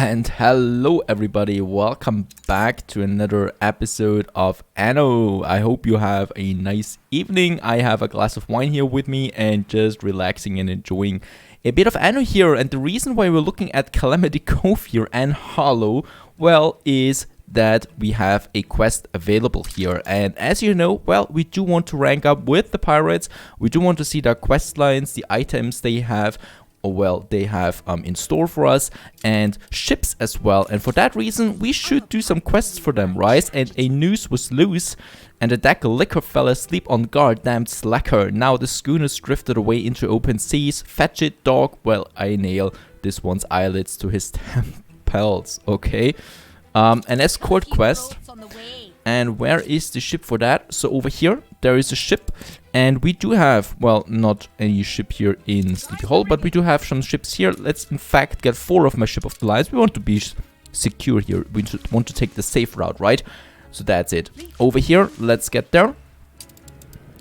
And hello everybody, welcome back to another episode of Anno. I hope you have a nice evening. I have a glass of wine here with me and just relaxing and enjoying a bit of Anno here. And the reason why we're looking at Calamity Cove here and Hollow, well, is that we have a quest available here. And as you know, well, we do want to rank up with the pirates. We do want to see their quest lines, the items they have, in store for us, and ships as well. And for that reason, we should do some quests for them, right? And a noose was loose, and a deck of liquor fell asleep on guard, damned slacker. Now the schooner's drifted away into open seas. Fetch it, dog. Well, I nail this one's eyelids to his temples. Okay. An escort quest. And where is the ship for that? So over here, there is a ship. And we do have, well, not any ship here in Sleepy Hollow, but we do have some ships here. Let's, in fact, get 4 of my ship of the lines. We want to be secure here. We want to take the safe route, right? So that's it. Over here, let's get there.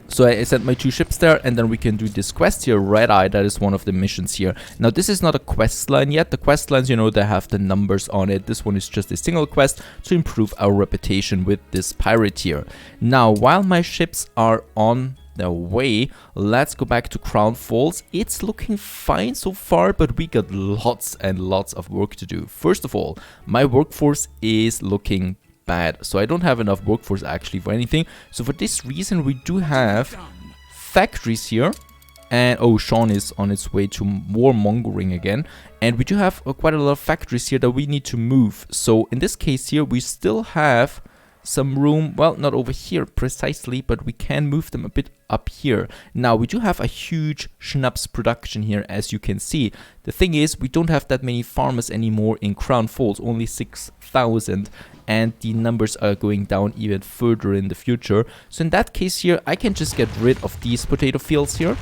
So I sent my 2 ships there, and then we can do this quest here. Red Eye, that is one of the missions here. Now, this is not a quest line yet. The quest lines, you know, they have the numbers on it. This one is just a single quest to improve our reputation with this pirate here. Now, while my ships are on their way, let's go back to Crown Falls. It's looking fine so far, but we got lots and lots of work to do. First of all, my workforce is looking bad, so I don't have enough workforce actually for anything. So for this reason, we do have factories here, and oh, Sean is on its way to warmongering again, and we do have quite a lot of factories here that we need to move. So in this case here, we still have some room, well, not over here precisely, but we can move them a bit up here. Now, we do have a huge schnapps production here, as you can see. The thing is, we don't have that many farmers anymore in Crown Falls, only 6,000, and the numbers are going down even further in the future. So in that case here, I can just get rid of these potato fields here.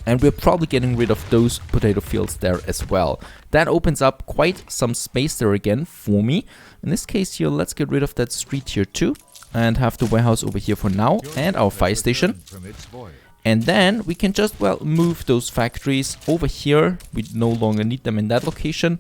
And we're probably getting rid of those potato fields there as well. That opens up quite some space there again for me. In this case here, let's get rid of that street here too. And have the warehouse over here for now. And our fire station. And then we can just, well, move those factories over here. We no longer need them in that location.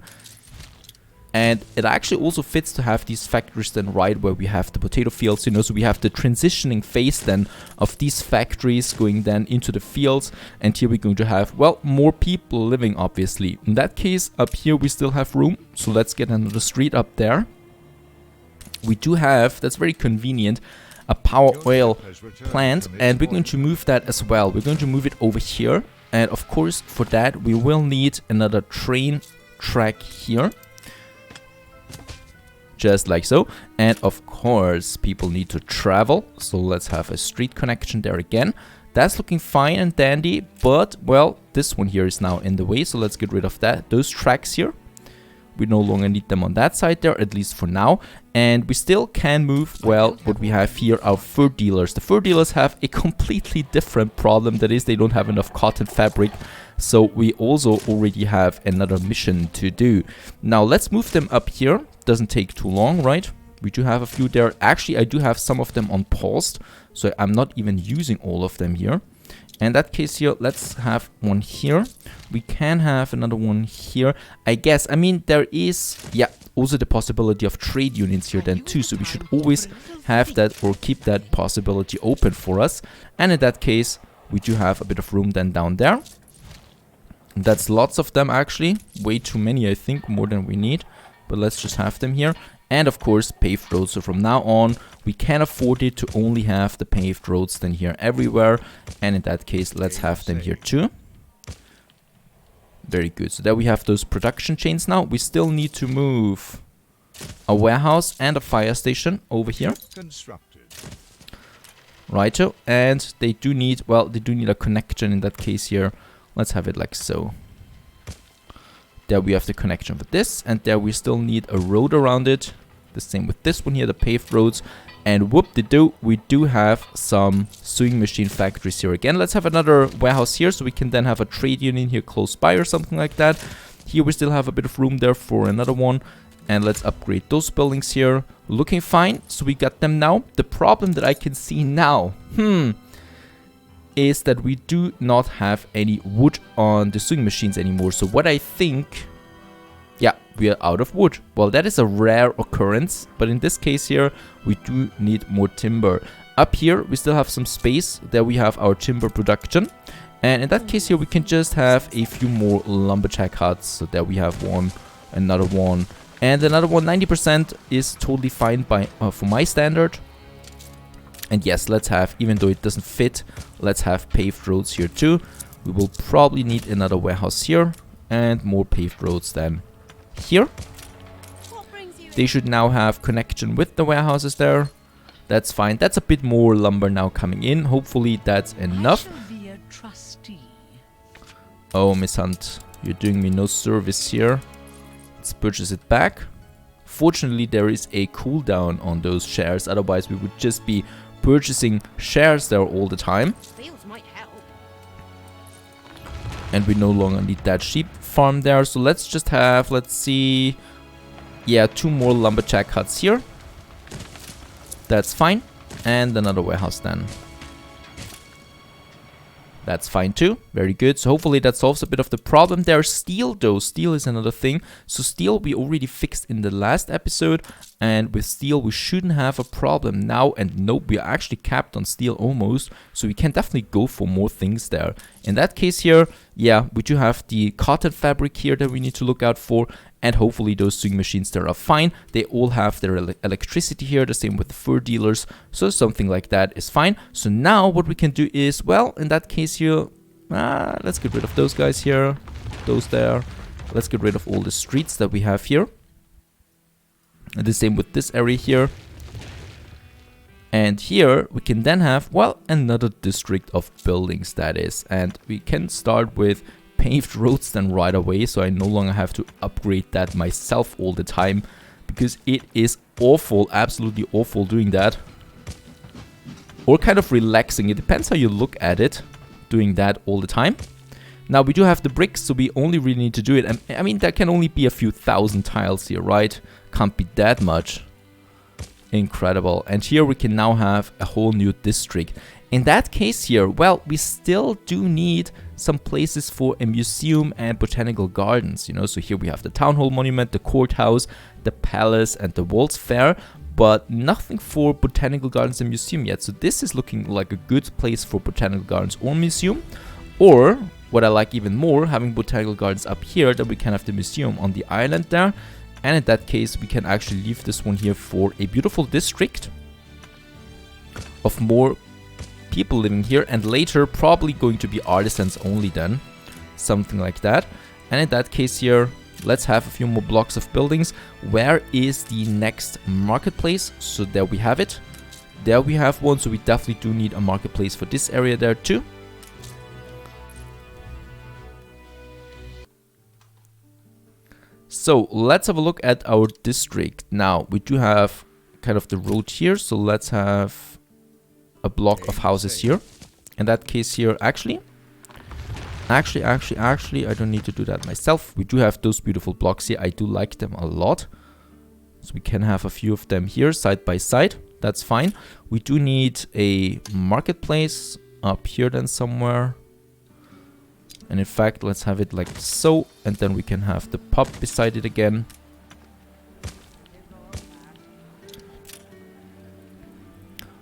And it actually also fits to have these factories then right where we have the potato fields, you know, so we have the transitioning phase then of these factories going then into the fields. And here we're going to have, well, more people living, obviously. In that case, up here we still have room, so let's get another street up there. We do have, that's very convenient, a power oil plant, and we're going to move that as well. We're going to move it over here, and of course for that we will need another train track here. Just like so. And of course, people need to travel. So let's have a street connection there again. That's looking fine and dandy. But, well, this one here is now in the way. So let's get rid of that. Those tracks here, we no longer need them on that side there, at least for now. And we still can move, well, what we have here, our fur dealers. The fur dealers have a completely different problem. That is, they don't have enough cotton fabric. So we also already have another mission to do. Now, let's move them up here. Doesn't take too long, right? We do have a few there. Actually, I do have some of them on paused. So I'm not even using all of them here. In that case here, let's have one here. We can have another one here. I guess, I mean, there is, yeah, also the possibility of trade unions here then too. So we should always have that or keep that possibility open for us. And in that case, we do have a bit of room then down there. That's lots of them actually. Way too many, I think, more than we need. But let's just have them here. And of course, paved roads. So from now on, we can afford it to only have the paved roads then here everywhere. And in that case, let's have them here too. Very good. So there we have those production chains now. We still need to move a warehouse and a fire station over here. Righto. And they do need, well, they do need a connection in that case here. Let's have it like so. There we have the connection for this, and there we still need a road around it. The same with this one here, the paved roads. And whoop-de-doo, we do have some sewing machine factories here again. Let's have another warehouse here, so we can then have a trade union here close by or something like that. Here we still have a bit of room there for another one. And let's upgrade those buildings here. Looking fine, so we got them now. The problem that I can see now, is that we do not have any wood on the sewing machines anymore. So what I think Yeah, we are out of wood. Well, that is a rare occurrence, but in this case here, we do need more timber. Up here, we still have some space. There we have our timber production. And in that case here, we can just have a few more lumberjack huts. So there we have one, another one, and another one. 90% is totally fine by for my standard. And yes, let's have, even though it doesn't fit, let's have paved roads here too. We will probably need another warehouse here and more paved roads then here. They should now have connection with the warehouses there. That's fine. That's a bit more lumber now coming in. Hopefully that's enough. Oh, Miss Hunt, you're doing me no service here. Let's purchase it back. Fortunately, there is a cooldown on those shares. Otherwise, we would just be purchasing shares there all the time. And we no longer need that sheep farm there. So let's just have, let's see, yeah, 2 more lumberjack huts here. That's fine. And another warehouse then. That's fine too. Very good. So hopefully that solves a bit of the problem there. Steel though. Steel is another thing. So steel we already fixed in the last episode. And with steel we shouldn't have a problem now. And nope, we are actually capped on steel almost. So we can definitely go for more things there. In that case here, yeah, we do have the cotton fabric here that we need to look out for. And hopefully those sewing machines there are fine. They all have their electricity here, the same with the fur dealers. So something like that is fine. So now what we can do is, well, in that case here, let's get rid of those guys here, those there. Let's get rid of all the streets that we have here. And the same with this area here. And here we can then have, well, another district of buildings that is. And we can start with paved roads then right away, so I no longer have to upgrade that myself all the time, because it is awful, absolutely awful doing that. Or kind of relaxing, it depends how you look at it, doing that all the time. Now we do have the bricks, so we only really need to do it, and I mean that can only be a few thousand tiles here, right? Can't be that much. Incredible. And here we can now have a whole new district. In that case here, well, we still do need some places for a museum and botanical gardens, you know. So here we have the town hall monument, the courthouse, the palace and the World's Fair, but nothing for botanical gardens and museum yet. So this is looking like a good place for botanical gardens or museum. Or what I like even more, having botanical gardens up here, that we can have the museum on the island there. And in that case, we can actually leave this one here for a beautiful district of more people living here, and later probably going to be artisans only then, something like that. And in that case here, let's have a few more blocks of buildings. Where is the next marketplace? So there we have it. There we have one, so we definitely do need a marketplace for this area there too. So let's have a look at our district. Now we do have kind of the road here, so let's have a block of houses here. In that case here, actually, I don't need to do that myself. We do have those beautiful blocks here. I do like them a lot. So we can have a few of them here side by side. That's fine. We do need a marketplace up here then somewhere. And in fact, let's have it like so. And then we can have the pub beside it again.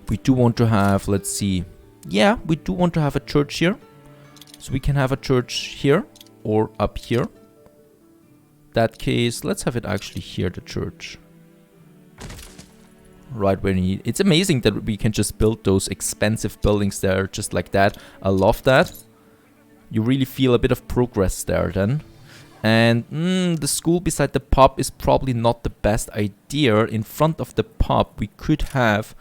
We do want to have, let's see. Yeah, we do want to have a church here. So we can have a church here or up here. That case, let's have it actually here, the church. Right where we need. It's amazing that we can just build those expensive buildings there just like that. I love that. You really feel a bit of progress there then. And the school beside the pub is probably not the best idea. In front of the pub we could have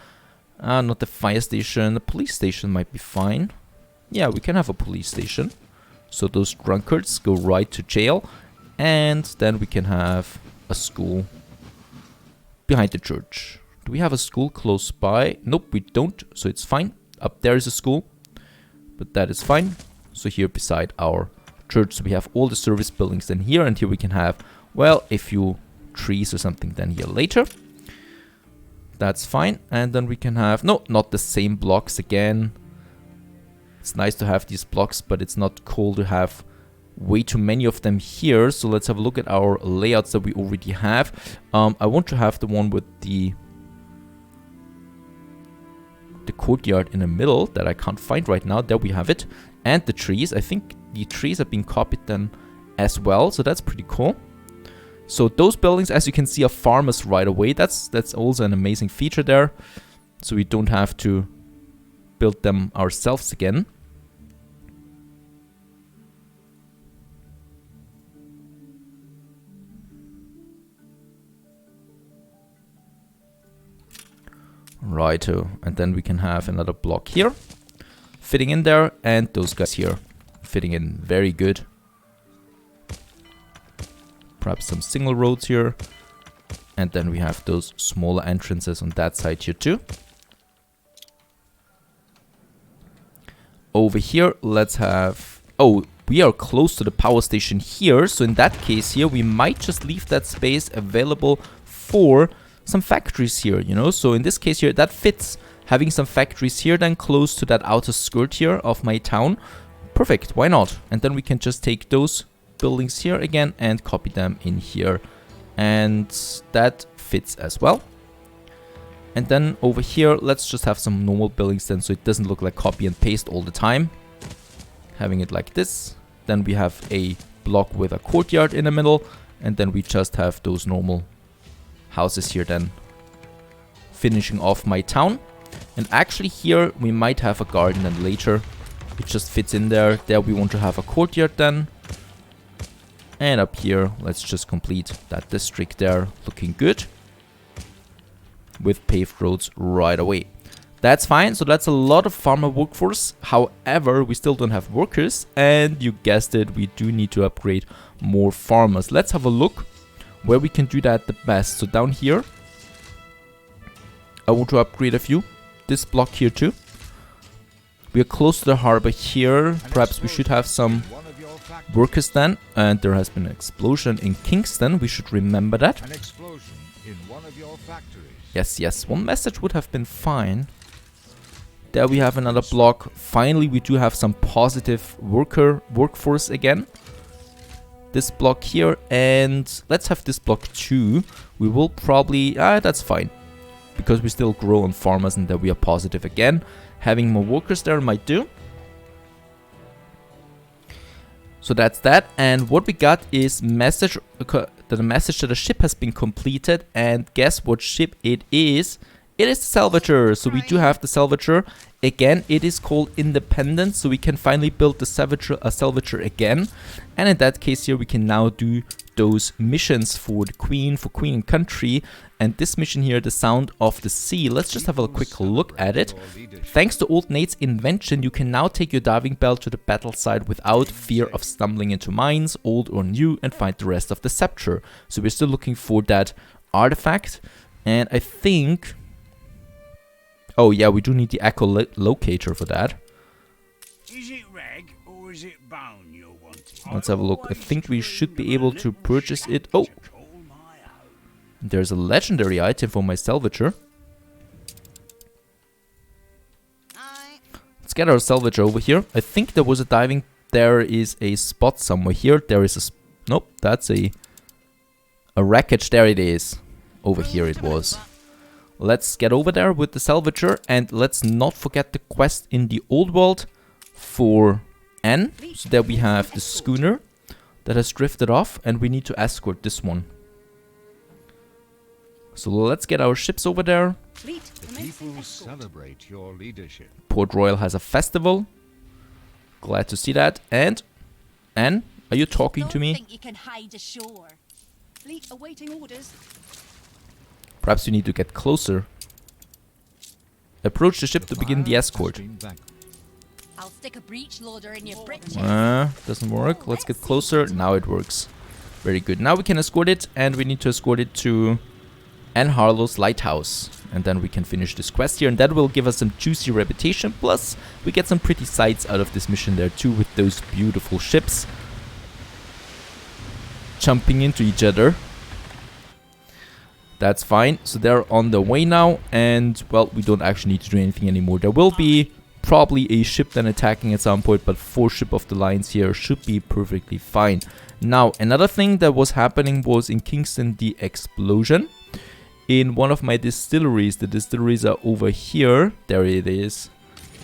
not the fire station, the police station might be fine. Yeah, we can have a police station. So those drunkards go right to jail. And then we can have a school behind the church. Do we have a school close by? Nope, we don't. So it's fine. Up there is a school. But that is fine. So here beside our church, so we have all the service buildings then here. And here we can have, well, a few trees or something then here later. That's fine. And then we can have, no, not the same blocks again. It's nice to have these blocks, but it's not cool to have way too many of them here. So let's have a look at our layouts that we already have. I want to have the one with the courtyard in the middle that I can't find right now. There we have it. And the trees. I think the trees have been copied then as well. So that's pretty cool. So those buildings, as you can see, are farmers right away. That's also an amazing feature there. So we don't have to build them ourselves again. Righto, and then we can have another block here fitting in there, and those guys here fitting in very good. Perhaps some single roads here, and then we have those smaller entrances on that side here too. Over here, let's have... Oh, we are close to the power station here, so in that case here, we might just leave that space available for some factories here, you know. So in this case here, that fits, having some factories here then close to that outer skirt here of my town. Perfect, why not? And then we can just take those buildings here again and copy them in here, and that fits as well. And then over here, let's just have some normal buildings then, so it doesn't look like copy and paste all the time. Having it like this, then we have a block with a courtyard in the middle, and then we just have those normal houses here then finishing off my town. And actually here we might have a garden then later. It just fits in there. There we want to have a courtyard then. And up here, let's just complete that district there, looking good, with paved roads right away. That's fine. So that's a lot of farmer workforce. However, we still don't have workers, and you guessed it, we do need to upgrade more farmers. Let's have a look where we can do that the best. So down here, I want to upgrade a few. This block here too. We are close to the harbor here. Perhaps we should have some workers then. And there has been an explosion in Kingston. We should remember that. An explosion in one of your factories. Yes, yes. One message would have been fine. There we have another block. Finally, we do have some positive workforce again. This block here, and let's have this block too. We will probably... that's fine, because we still grow on farmers and then we are positive again. Having more workers there might do. So that's that. And what we got is message that the message that the ship has been completed. And guess what ship it is? It is the Salvager. So we do have the Salvager. Again, it is called Independence. So we can finally build the Salvager again. And in that case here, we can now do those missions for the Queen, for Queen and Country. And this mission here, the Sound of the Sea. Let's just have a quick look at it. Thanks to Old Nate's invention, you can now take your diving bell to the battle side without fear of stumbling into mines, old or new, and find the rest of the scepter. So we're still looking for that artifact. And I think... Oh yeah, we do need the echolocator for that. Is it reg or is it bone you're wanting? Let's have a look. I think we should be able to purchase it. Oh! There's a legendary item for my Salvager. Let's get our Salvager over here. I think there was a diving... There is a spot somewhere here. There is a... Nope, that's a wreckage. There it is. Over here it was. Let's get over there with the Salvager, and let's not forget the quest in the old world for N. So there we have the schooner that has drifted off, and we need to escort this one. So let's get our ships over there. The people celebrate your leadership. Port Royal has a festival. Glad to see that. And N, are you talking to me? Think you can hide ashore. Fleet awaiting orders. Perhaps we need to get closer. Approach the ship to begin the escort. I'll stick a breech loader in your britches. Doesn't work. Let's get closer. Now it works. Very good. Now we can escort it, and we need to escort it to Anne Harlow's lighthouse. And then we can finish this quest here, and that will give us some juicy reputation. Plus, we get some pretty sights out of this mission there too, with those beautiful ships jumping into each other. That's fine. So they're on the way now, and well, we don't actually need to do anything anymore. There will be probably a ship then attacking at some point, but 4 ship of the lines here should be perfectly fine. Now, another thing that was happening was in Kingston the explosion. In one of my distilleries, the distilleries are over here. There it is.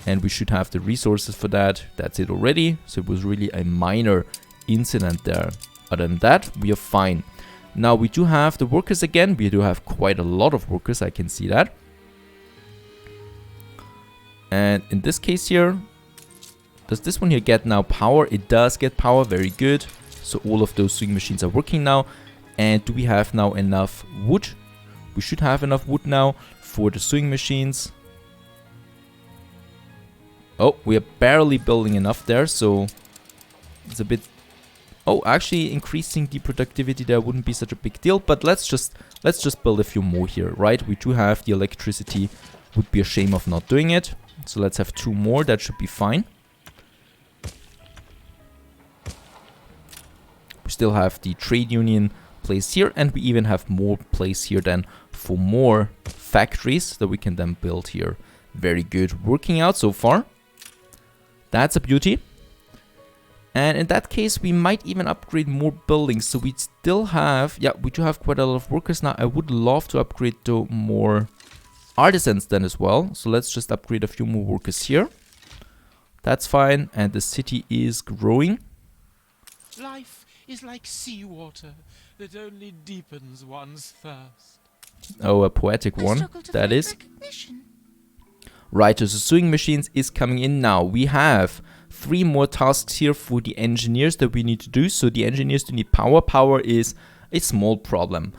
And we should have the resources for that. That's it already. So it was really a minor incident there. Other than that, we are fine. Now we do have the workers again. We do have quite a lot of workers, I can see that. And in this case here, does this one here get now power? It does get power, very good. So all of those sewing machines are working now. And do we have now enough wood? We should have enough wood now for the sewing machines. Oh, we are barely building enough there, so it's a bit... Oh, actually increasing the productivity there wouldn't be such a big deal, but let's just build a few more here, right? We do have the electricity, would be a shame of not doing it. So let's have 2 more, that should be fine. We still have the trade union place here, and we even have more place here then for more factories that we can then build here. Very good, working out so far. That's a beauty. And in that case, we might even upgrade more buildings. So we still have, yeah, we do have quite a lot of workers now. I would love to upgrade to more artisans then as well. So let's just upgrade a few more workers here. That's fine. And the city is growing. Life is like seawater that only deepens one's thirst. Oh, a poetic one. That is. Right, so the sewing machines is coming in now. We have 3 more tasks here for the engineers that we need to do. So the engineers do need power. Power is a small problem.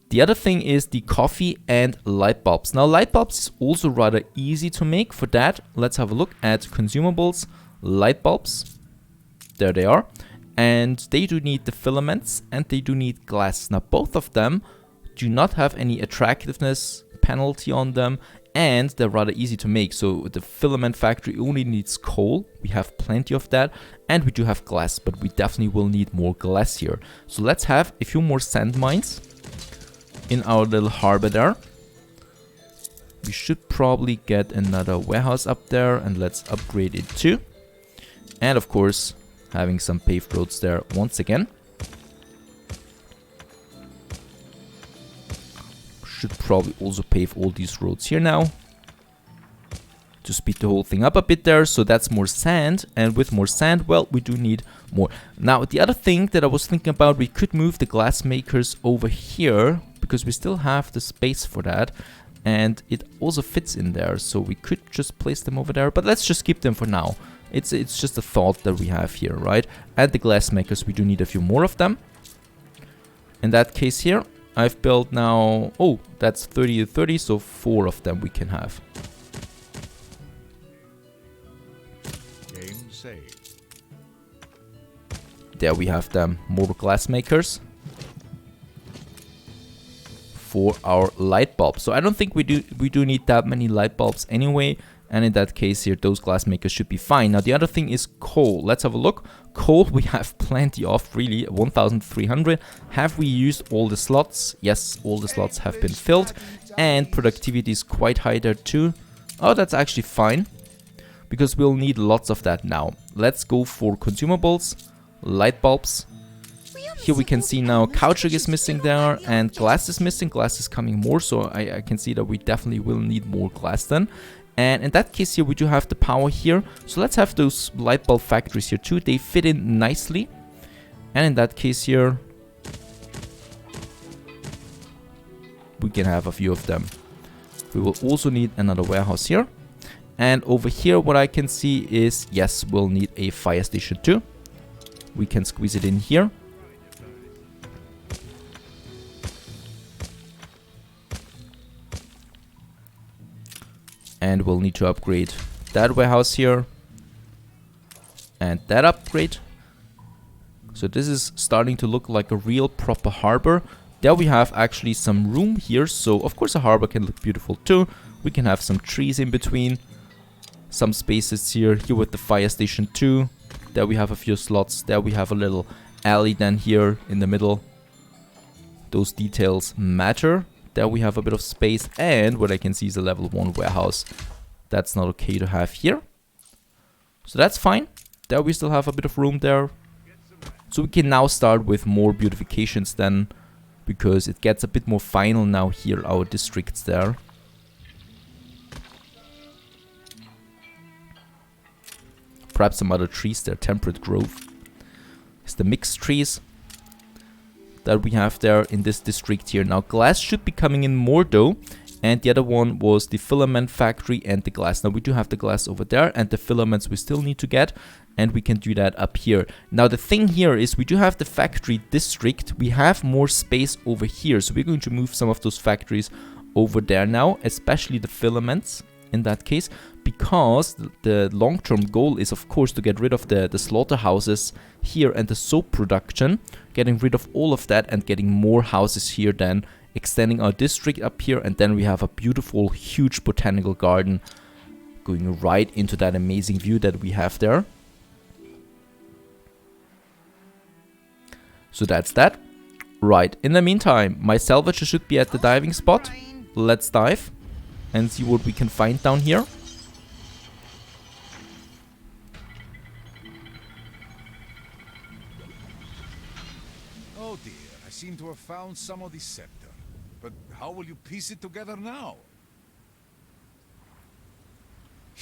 The other thing is the coffee and light bulbs. Now light bulbs is also rather easy to make. For that, let's have a look at consumables, light bulbs. There they are. And they do need the filaments and they do need glass. Now both of them do not have any attractiveness penalty on them. And they're rather easy to make. So the filament factory only needs coal. We have plenty of that. And we do have glass, but we definitely will need more glass here. So let's have a few more sand mines in our little harbor there. We should probably get another warehouse up there, and let's upgrade it too. And of course, having some paved roads there once again. Should probably also pave all these roads here now to speed the whole thing up a bit there. So that's more sand, and with more sand, well, we do need more. Now the other thing that I was thinking about, we could move the glass makers over here because we still have the space for that, and it also fits in there, so we could just place them over there, but let's just keep them for now. It's just a thought that we have here, right? And the glass makers, we do need a few more of them. In that case here, I've built now, oh, that's 30 to 30, so 4 of them we can have. Game saved. There we have them, more glass makers for our light bulbs. So I don't think we do need that many light bulbs anyway. And in that case here, those glass makers should be fine. Now the other thing is coal. Let's have a look. Coal we have plenty of, really, 1,300. Have we used all the slots? Yes, all the slots have been filled. And productivity is quite high there too. Oh, that's actually fine, because we'll need lots of that now. Let's go for consumables, light bulbs. Here we can see now caoutchouc is missing there, and glass is missing. Glass is coming more, so I can see that we definitely will need more glass then. And in that case here, we do have the power here. So let's have those light bulb factories here too. They fit in nicely. And in that case here, we can have a few of them. We will also need another warehouse here. And over here, what I can see is, yes, we'll need a fire station too. We can squeeze it in here. And we'll need to upgrade that warehouse here. And that upgrade. So this is starting to look like a real proper harbor. There we have actually some room here. So of course a harbor can look beautiful too. We can have some trees in between. Some spaces here. Here with the fire station too. There we have a few slots. There we have a little alley then here in the middle. Those details matter. There we have a bit of space, and what I can see is a level 1 warehouse. That's not okay to have here. So that's fine. There we still have a bit of room there. So we can now start with more beautifications then, because it gets a bit more final now here, our districts there. Perhaps some other trees there, temperate growth. It's the mixed trees that we have there in this district here. Now glass should be coming in more though. And the other one was the filament factory and the glass. Now we do have the glass over there and the filaments we still need to get. And we can do that up here. Now the thing here is we do have the factory district. We have more space over here. So we're going to move some of those factories over there now. Especially the filaments in that case. Because the long-term goal is of course to get rid of the slaughterhouses here and the soap production. Getting rid of all of that and getting more houses here then. Extending our district up here, and then we have a beautiful huge botanical garden going right into that amazing view that we have there. So that's that. Right, in the meantime, my salvager should be at the diving spot. Let's dive and see what we can find down here. Oh dear, I seem to have found some of the scepter. But how will you piece it together now?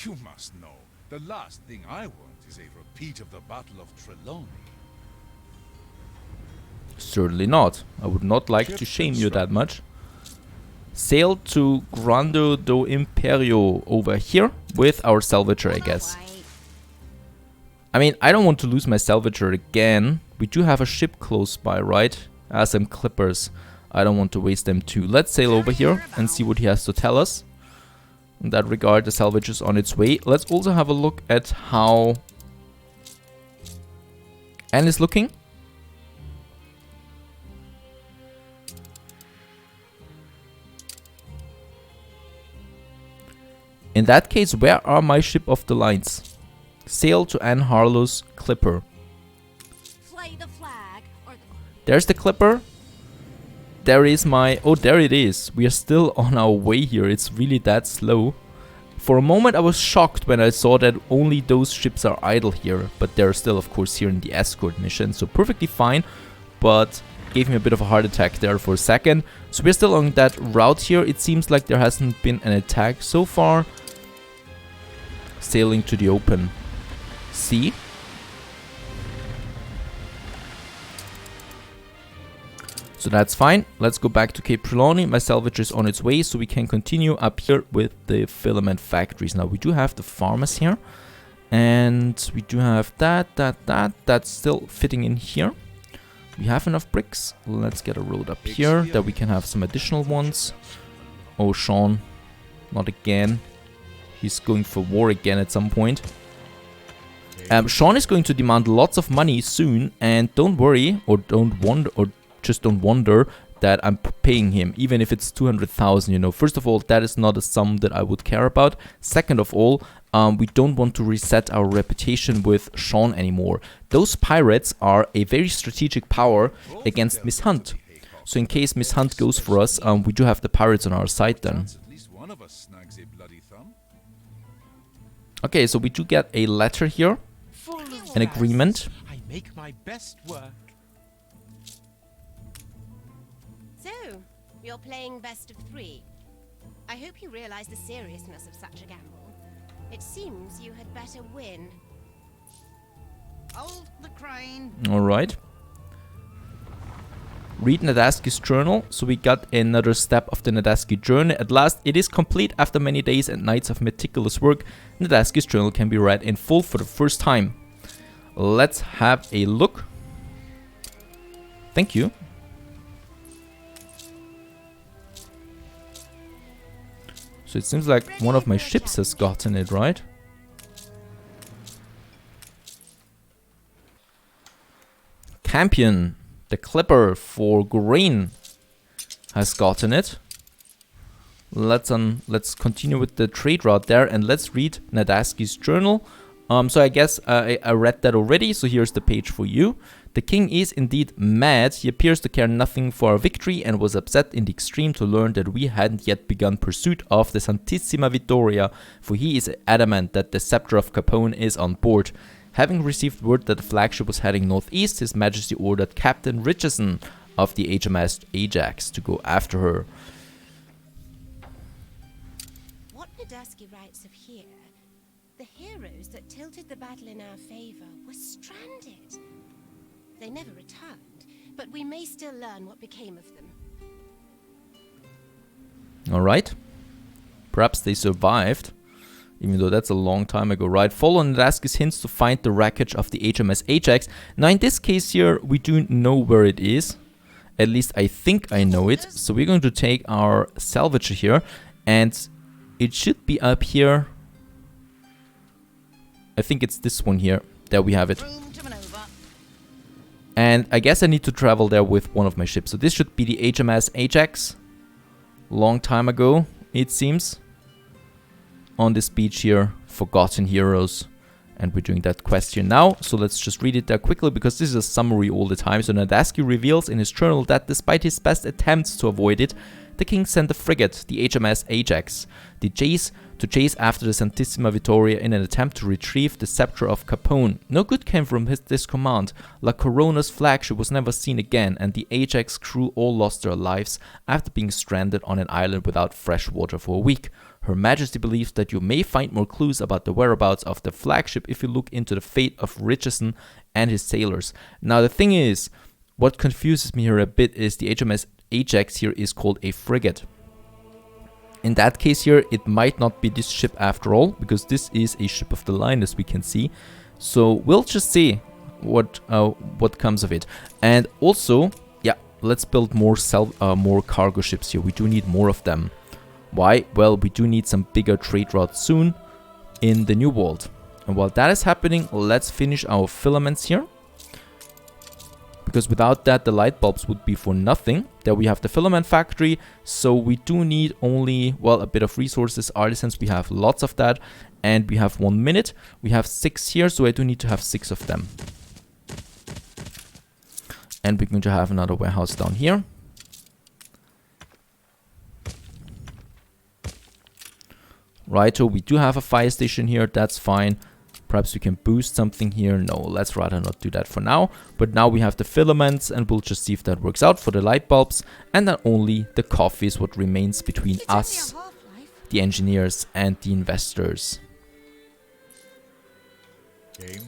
You must know, the last thing I want is a repeat of the Battle of Trelawney. Certainly not. I would not like to shame you that much. Sail to Grande do Imperio over here with our salvager, I guess. I mean, I don't want to lose my salvager again. We do have a ship close by, right? Some clippers. I don't want to waste them too. Let's sail over here and see what he has to tell us. In that regard, the salvage is on its way. Let's also have a look at how Anne is looking. In that case, where are my ship of the lines? Sail to Anne Harlow's clipper. Flay the flag or the... There's the clipper. There is my... Oh, there it is. We are still on our way here. It's really that slow. For a moment I was shocked when I saw that only those ships are idle here. But they're still, of course, here in the escort mission. So perfectly fine. But gave me a bit of a heart attack there for a second. So we're still on that route here. It seems like there hasn't been an attack so far. Sailing to the open sea. So that's fine. Let's go back to Cape Trelawney. My salvage is on its way, so we can continue up here with the filament factories. Now we do have the farmers here, and we do have that's still fitting in here. We have enough bricks. Let's get a road up here that we can have some additional ones. Oh, Sean, not again. He's going for war again at some point. Sean is going to demand lots of money soon, and don't worry, or don't wonder, or just don't wonder that I'm paying him, even if it's 200,000, you know. First of all, that is not a sum that I would care about. Second of all, we don't want to reset our reputation with Sean anymore. Those pirates are a very strategic power against Miss Hunt. So in case Miss Hunt goes for us, we do have the pirates on our side then. Okay, so we do get a letter here, an agreement. I make my best work. So, you're playing best of 3. I hope you realize the seriousness of such a gamble. It seems you had better win. Hold the crane. Alright. Read Nadaski's journal. So we got another step of the Nadaski journey. At last, it is complete after many days and nights of meticulous work. Nadaski's journal can be read in full for the first time. Let's have a look. Thank you. So it seems like one of my ships has gotten it, right? Campion, the clipper for grain, has gotten it. Let's continue with the trade route there, and let's read Nadaski's journal. So I guess I read that already, so here's the page for you. The king is indeed mad. He appears to care nothing for our victory and was upset in the extreme to learn that we hadn't yet begun pursuit of the Santissima Vittoria, for he is adamant that the scepter of Capone is on board. Having received word that the flagship was heading northeast, His Majesty ordered Captain Richardson of the HMS Ajax to go after her. What Nadusky writes of here, the heroes that tilted the battle in our favor were stranded. They never returned, but we may still learn what became of them. Alright. Perhaps they survived. Even though that's a long time ago, right? Follow Nadusky's hints to find the wreckage of the HMS Ajax. Now in this case here, we do know where it is. At least I think I know it. So we're going to take our salvager here. And it should be up here. I think it's this one here. There we have it. And I guess I need to travel there with one of my ships. So this should be the HMS Ajax. Long time ago, it seems. On this beach here, Forgotten Heroes. And we're doing that quest here now. So let's just read it there quickly, because this is a summary all the time. So Nadusky reveals in his journal that despite his best attempts to avoid it, the king sent a frigate, the HMS Ajax, to chase after the Santissima Vittoria in an attempt to retrieve the scepter of Capone. No good came from this command. La Corona's flagship was never seen again, and the Ajax crew all lost their lives after being stranded on an island without fresh water for a week. Her Majesty believes that you may find more clues about the whereabouts of the flagship if you look into the fate of Richardson and his sailors. Now the thing is, what confuses me here a bit is the HMS Ajax here is called a frigate. In that case here, it might not be this ship after all, because this is a ship of the line, as we can see. So we'll just see what comes of it. And also, yeah, let's build more cargo ships here. We do need more of them. Why? Well, we do need some bigger trade routes soon in the New World. And while that is happening, let's finish our filaments here. Because without that, the light bulbs would be for nothing. There we have the filament factory. So we do need only, well, a bit of resources. Artisans, we have lots of that. And we have 1 minute. We have 6 here, so I do need to have 6 of them. And we're going to have another warehouse down here. Right, so we do have a fire station here, that's fine. Perhaps we can boost something here. No, let's rather not do that for now. But now we have the filaments, and we'll just see if that works out for the light bulbs. And then only the coffee is what remains between us, the engineers, and the investors. Game.